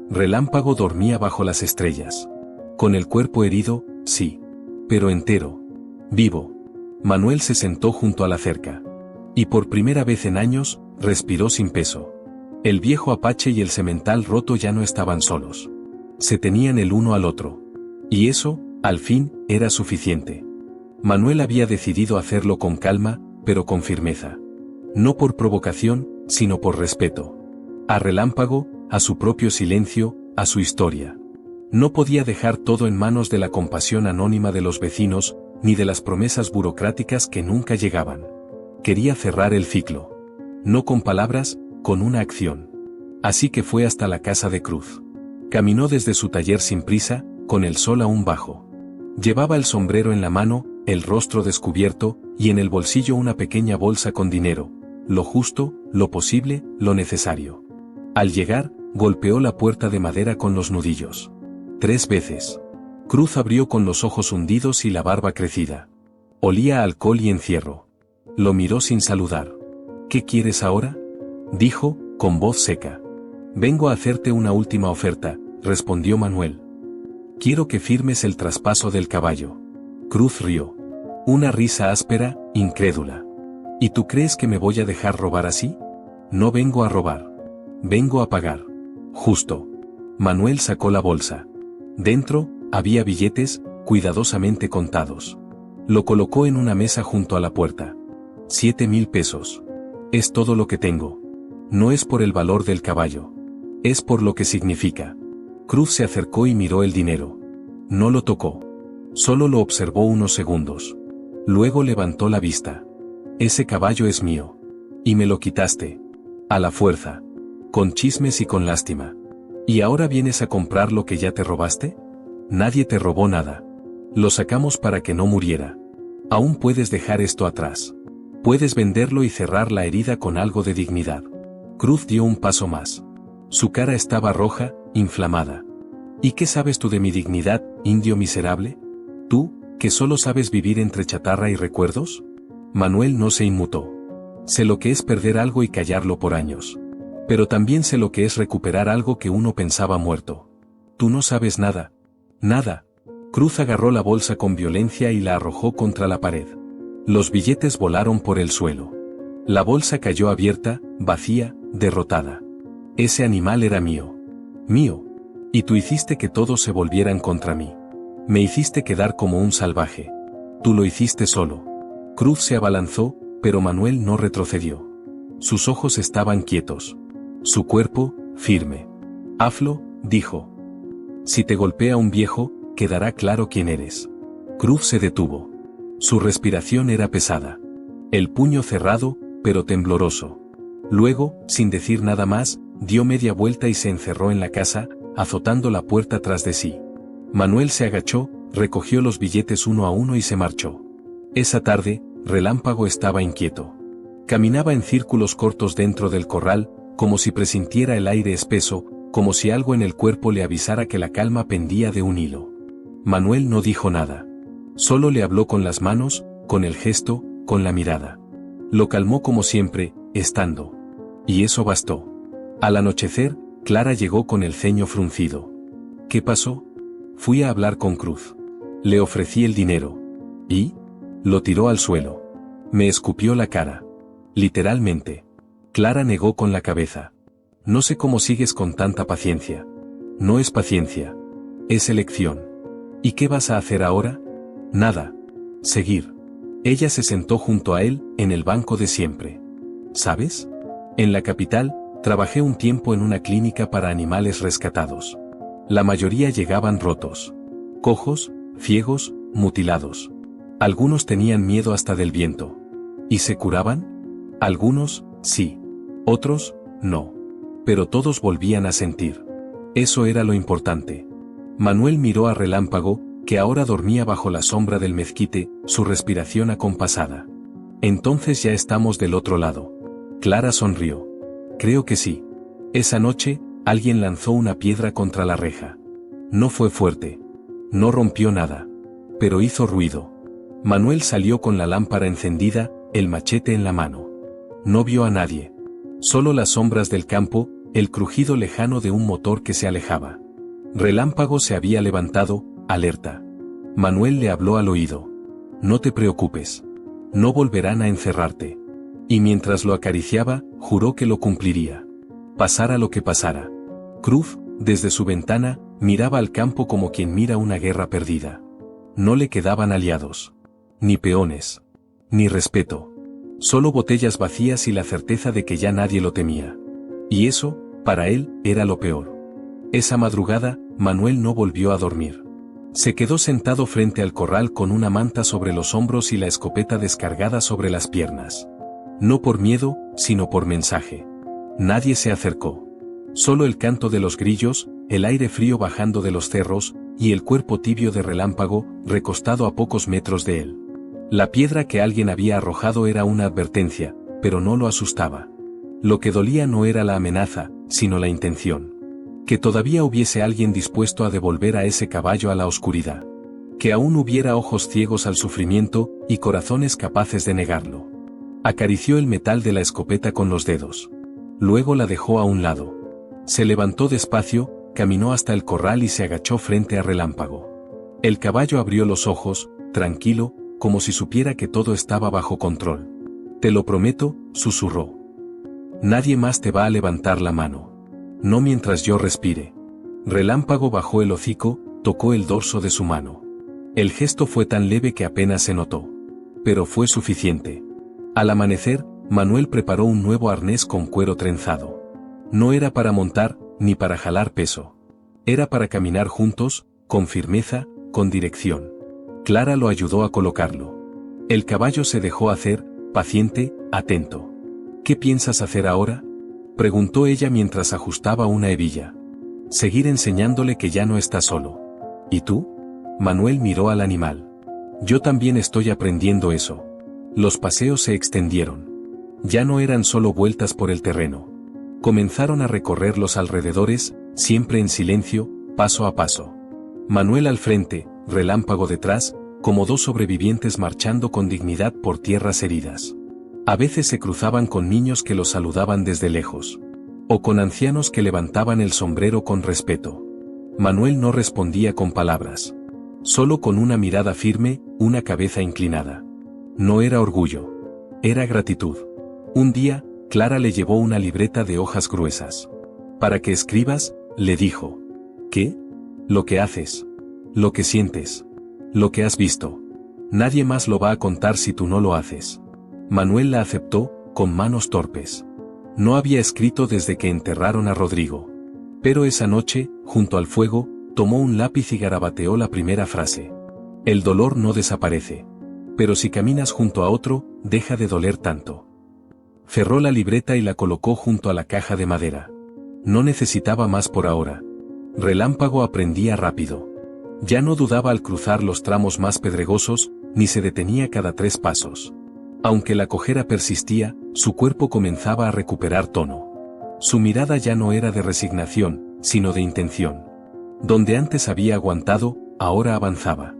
Relámpago dormía bajo las estrellas. Con el cuerpo herido, sí. Pero entero. Vivo. Manuel se sentó junto a la cerca. Y por primera vez en años, respiró sin peso. El viejo Apache y el semental roto ya no estaban solos. Se tenían el uno al otro. Y eso, al fin, era suficiente. Manuel había decidido hacerlo con calma, pero con firmeza. No por provocación, sino por respeto. A Relámpago, a su propio silencio, a su historia. No podía dejar todo en manos de la compasión anónima de los vecinos, ni de las promesas burocráticas que nunca llegaban. Quería cerrar el ciclo. No con palabras, con una acción. Así que fue hasta la casa de Cruz. Caminó desde su taller sin prisa, con el sol aún bajo. Llevaba el sombrero en la mano, el rostro descubierto, y en el bolsillo una pequeña bolsa con dinero, lo justo, lo posible, lo necesario. Al llegar, golpeó la puerta de madera con los nudillos. 3 veces. Cruz abrió con los ojos hundidos y la barba crecida. Olía a alcohol y encierro. Lo miró sin saludar. ¿Qué quieres ahora?, dijo, con voz seca. Vengo a hacerte una última oferta, respondió Manuel. Quiero que firmes el traspaso del caballo. Cruz rió. Una risa áspera, incrédula. ¿Y tú crees que me voy a dejar robar así? No vengo a robar. Vengo a pagar. Justo. Manuel sacó la bolsa. Dentro, había billetes, cuidadosamente contados. Lo colocó en una mesa junto a la puerta. 7,000 pesos. Es todo lo que tengo. No es por el valor del caballo. Es por lo que significa. Cruz se acercó y miró el dinero. No lo tocó. Solo lo observó unos segundos. Luego levantó la vista. Ese caballo es mío. Y me lo quitaste. A la fuerza. Con chismes y con lástima. ¿Y ahora vienes a comprar lo que ya te robaste? Nadie te robó nada. Lo sacamos para que no muriera. Aún puedes dejar esto atrás. Puedes venderlo y cerrar la herida con algo de dignidad. Cruz dio un paso más. Su cara estaba roja, inflamada. ¿Y qué sabes tú de mi dignidad, indio miserable? ¿Tú, que solo sabes vivir entre chatarra y recuerdos? Manuel no se inmutó. Sé lo que es perder algo y callarlo por años. Pero también sé lo que es recuperar algo que uno pensaba muerto. Tú no sabes nada. Nada. Cruz agarró la bolsa con violencia y la arrojó contra la pared. Los billetes volaron por el suelo. La bolsa cayó abierta, vacía, derrotada. Ese animal era mío. Mío. Y tú hiciste que todos se volvieran contra mí. Me hiciste quedar como un salvaje. Tú lo hiciste solo. Cruz se abalanzó, pero Manuel no retrocedió. Sus ojos estaban quietos. Su cuerpo, firme. Hazlo, dijo. Si te golpea un viejo, quedará claro quién eres. Cruz se detuvo. Su respiración era pesada. El puño cerrado, pero tembloroso. Luego, sin decir nada más, dio media vuelta y se encerró en la casa, azotando la puerta tras de sí. Manuel se agachó, recogió los billetes uno a uno y se marchó. Esa tarde, Relámpago estaba inquieto. Caminaba en círculos cortos dentro del corral, como si presintiera el aire espeso, como si algo en el cuerpo le avisara que la calma pendía de un hilo. Manuel no dijo nada. Solo le habló con las manos, con el gesto, con la mirada. Lo calmó como siempre, estando. Y eso bastó. Al anochecer, Clara llegó con el ceño fruncido. ¿Qué pasó? Fui a hablar con Cruz. Le ofrecí el dinero. ¿Y? Lo tiró al suelo. Me escupió la cara. Literalmente. Clara negó con la cabeza. No sé cómo sigues con tanta paciencia. No es paciencia. Es elección. ¿Y qué vas a hacer ahora? Nada. Seguir. Ella se sentó junto a él, en el banco de siempre. ¿Sabes? En la capital, trabajé un tiempo en una clínica para animales rescatados. La mayoría llegaban rotos. Cojos, ciegos, mutilados. Algunos tenían miedo hasta del viento. ¿Y se curaban? Algunos, sí. Otros, no. Pero todos volvían a sentir. Eso era lo importante. Manuel miró a Relámpago, que ahora dormía bajo la sombra del mezquite, su respiración acompasada. Entonces ya estamos del otro lado. Clara sonrió. Creo que sí. Esa noche, alguien lanzó una piedra contra la reja. No fue fuerte. No rompió nada. Pero hizo ruido. Manuel salió con la lámpara encendida, el machete en la mano. No vio a nadie. Solo las sombras del campo, el crujido lejano de un motor que se alejaba. Relámpago se había levantado, alerta. Manuel le habló al oído. No te preocupes. No volverán a encerrarte. Y mientras lo acariciaba, juró que lo cumpliría. Pasara lo que pasara. Cruz, desde su ventana, miraba al campo como quien mira una guerra perdida. No le quedaban aliados. Ni peones. Ni respeto. Solo botellas vacías y la certeza de que ya nadie lo temía. Y eso, para él, era lo peor. Esa madrugada, Manuel no volvió a dormir. Se quedó sentado frente al corral con una manta sobre los hombros y la escopeta descargada sobre las piernas. No por miedo, sino por mensaje. Nadie se acercó. Solo el canto de los grillos, el aire frío bajando de los cerros, y el cuerpo tibio de Relámpago, recostado a pocos metros de él. La piedra que alguien había arrojado era una advertencia, pero no lo asustaba. Lo que dolía no era la amenaza, sino la intención. Que todavía hubiese alguien dispuesto a devolver a ese caballo a la oscuridad. Que aún hubiera ojos ciegos al sufrimiento, y corazones capaces de negarlo. Acarició el metal de la escopeta con los dedos. Luego la dejó a un lado. Se levantó despacio, caminó hasta el corral y se agachó frente a Relámpago. El caballo abrió los ojos, tranquilo, como si supiera que todo estaba bajo control. Te lo prometo, susurró. Nadie más te va a levantar la mano. No mientras yo respire. Relámpago bajó el hocico, tocó el dorso de su mano. El gesto fue tan leve que apenas se notó. Pero fue suficiente. Al amanecer, Manuel preparó un nuevo arnés con cuero trenzado. No era para montar, ni para jalar peso. Era para caminar juntos, con firmeza, con dirección. Clara lo ayudó a colocarlo. El caballo se dejó hacer, paciente, atento. ¿Qué piensas hacer ahora?, preguntó ella mientras ajustaba una hebilla. Seguir enseñándole que ya no está solo. ¿Y tú? Manuel miró al animal. Yo también estoy aprendiendo eso. Los paseos se extendieron. Ya no eran solo vueltas por el terreno. Comenzaron a recorrer los alrededores, siempre en silencio, paso a paso. Manuel al frente, Relámpago detrás, como dos sobrevivientes marchando con dignidad por tierras heridas. A veces se cruzaban con niños que los saludaban desde lejos. O con ancianos que levantaban el sombrero con respeto. Manuel no respondía con palabras. Solo con una mirada firme, una cabeza inclinada. No era orgullo. Era gratitud. Un día, Clara le llevó una libreta de hojas gruesas. Para que escribas, le dijo. ¿Qué? Lo que haces. Lo que sientes. Lo que has visto. Nadie más lo va a contar si tú no lo haces. Manuel la aceptó, con manos torpes. No había escrito desde que enterraron a Rodrigo. Pero esa noche, junto al fuego, tomó un lápiz y garabateó la primera frase. El dolor no desaparece. Pero si caminas junto a otro, deja de doler tanto. Cerró la libreta y la colocó junto a la caja de madera. No necesitaba más por ahora. Relámpago aprendía rápido. Ya no dudaba al cruzar los tramos más pedregosos, ni se detenía cada 3 pasos. Aunque la cojera persistía, su cuerpo comenzaba a recuperar tono. Su mirada ya no era de resignación, sino de intención. Donde antes había aguantado, ahora avanzaba.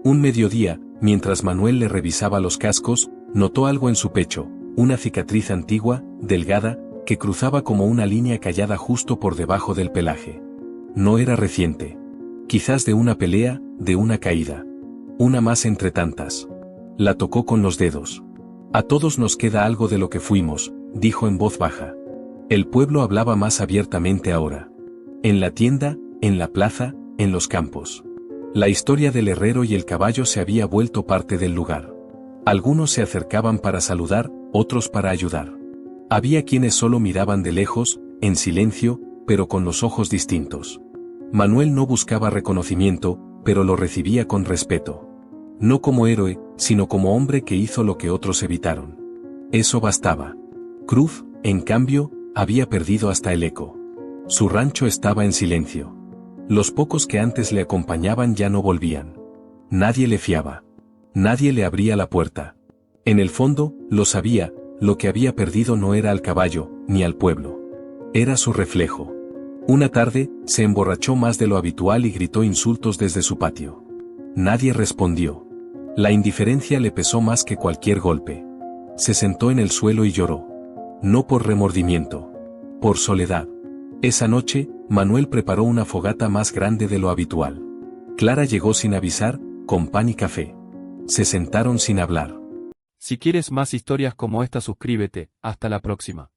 Un mediodía, mientras Manuel le revisaba los cascos, notó algo en su pecho, una cicatriz antigua, delgada, que cruzaba como una línea callada justo por debajo del pelaje. No era reciente. Quizás de una pelea, de una caída. Una más entre tantas. La tocó con los dedos. A todos nos queda algo de lo que fuimos, dijo en voz baja. El pueblo hablaba más abiertamente ahora. En la tienda, en la plaza, en los campos. La historia del herrero y el caballo se había vuelto parte del lugar. Algunos se acercaban para saludar, otros para ayudar. Había quienes solo miraban de lejos, en silencio, pero con los ojos distintos. Manuel no buscaba reconocimiento, pero lo recibía con respeto. No como héroe, sino como hombre que hizo lo que otros evitaron. Eso bastaba. Cruz, en cambio, había perdido hasta el eco. Su rancho estaba en silencio. Los pocos que antes le acompañaban ya no volvían. Nadie le fiaba. Nadie le abría la puerta. En el fondo, lo sabía, lo que había perdido no era al caballo, ni al pueblo. Era su reflejo. Una tarde, se emborrachó más de lo habitual y gritó insultos desde su patio. Nadie respondió. La indiferencia le pesó más que cualquier golpe. Se sentó en el suelo y lloró. No por remordimiento. Por soledad. Esa noche, Manuel preparó una fogata más grande de lo habitual. Clara llegó sin avisar, con pan y café. Se sentaron sin hablar. Si quieres más historias como esta, suscríbete. Hasta la próxima.